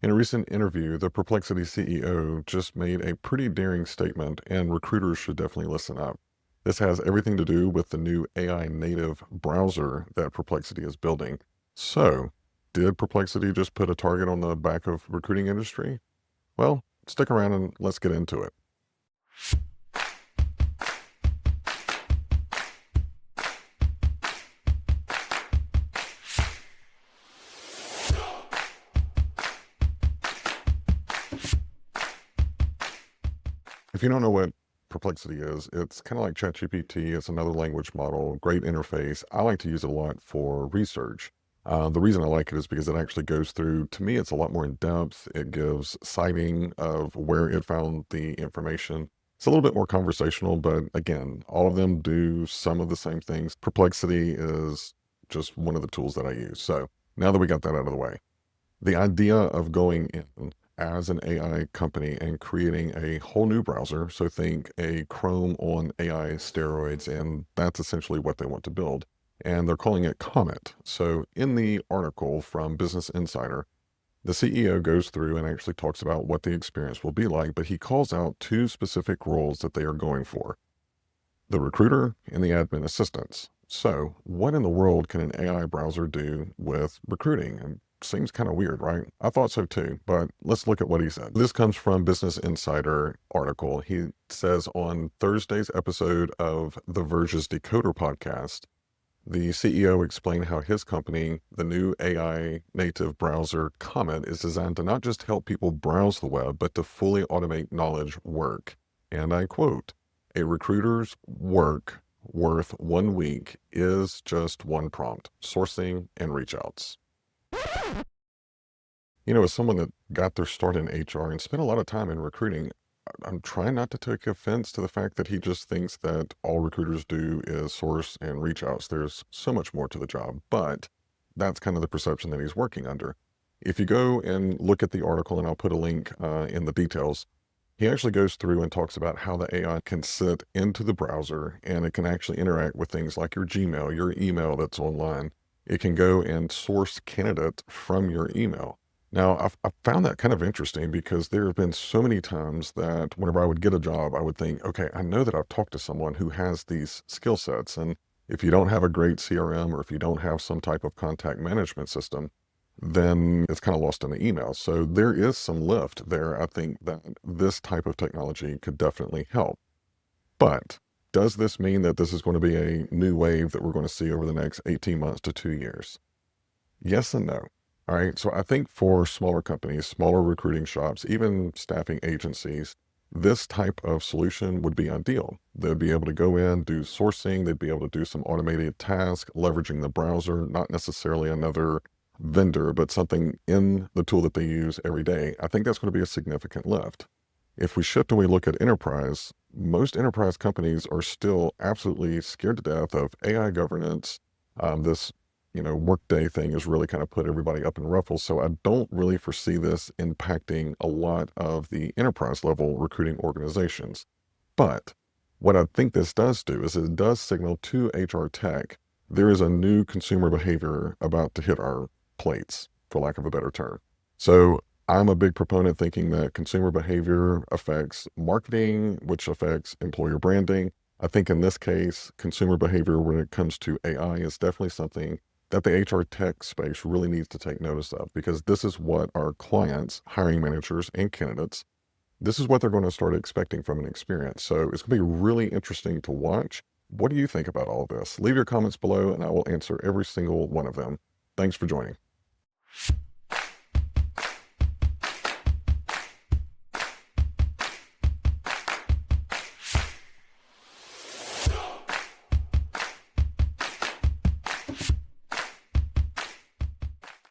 In a recent interview, the Perplexity CEO just made a pretty daring statement, and recruiters should definitely listen up. This has everything to do with the new AI native browser that Perplexity is building. So, did Perplexity just put a target on the back of recruiting industry? Well, stick around and let's get into it. If you don't know what Perplexity is, it's kind of like ChatGPT. It's another language model, great interface. I like to use it a lot for research. The reason I like it is because it actually goes through, to me, it's a lot more in depth. It gives citing of where it found the information. It's a little bit more conversational, but again, all of them do some of the same things. Perplexity is just one of the tools that I use. So now that we got that out of the way, the idea of going in as an AI company and creating a whole new browser, so think a Chrome on AI steroids, and that's essentially what they want to build. And they're calling it Comet. So in the article from Business Insider, the CEO goes through and actually talks about what the experience will be like, but he calls out two specific roles that they are going for: the recruiter and the admin assistants. So, what in the world can an AI browser do with recruiting? And seems kind of weird, right? I thought so too, but let's look at what he said. This comes from Business Insider article. He says on Thursday's episode of the Verge's Decoder podcast, the CEO explained how his company, the new AI native browser Comet, is designed to not just help people browse the web, but to fully automate knowledge work. And I quote, "A recruiter's work worth 1 week is just one prompt, sourcing and reach outs." As someone that got their start in HR and spent a lot of time in recruiting, I'm trying not to take offense to the fact that he just thinks that all recruiters do is source and reach outs. There's so much more to the job, but that's kind of the perception that he's working under. If you go and look at the article, and I'll put a link in the details, he actually goes through and talks about how the AI can sit into the browser and it can actually interact with things like your Gmail, your email that's online. It can go and source candidates from your email. Now, I found that kind of interesting because there have been so many times that whenever I would get a job, I would think, okay, I know that I've talked to someone who has these skill sets. And if you don't have a great CRM or if you don't have some type of contact management system, then it's kind of lost in the email. So there is some lift there. I think that this type of technology could definitely help. But does this mean that this is going to be a new wave that we're going to see over the next 18 months to 2 years? Yes and no. All right. So I think for smaller companies, smaller recruiting shops, even staffing agencies, this type of solution would be ideal. They'd be able to go in, do sourcing, they'd be able to do some automated tasks, leveraging the browser, not necessarily another vendor, but something in the tool that they use every day. I think that's going to be a significant lift. If we shift and we look at enterprise, most enterprise companies are still absolutely scared to death of AI governance. This workday thing has really kind of put everybody up in ruffles. So I don't really foresee this impacting a lot of the enterprise level recruiting organizations. But what I think this does do is it does signal to HR tech there is a new consumer behavior about to hit our plates, for lack of a better term. So I'm a big proponent thinking that consumer behavior affects marketing, which affects employer branding. I think in this case, consumer behavior when it comes to AI is definitely something that the HR tech space really needs to take notice of, because this is what our clients, hiring managers, and candidates, this is what they're going to start expecting from an experience. So it's going to be really interesting to watch. What do you think about all of this? Leave your comments below and I will answer every single one of them. Thanks for joining.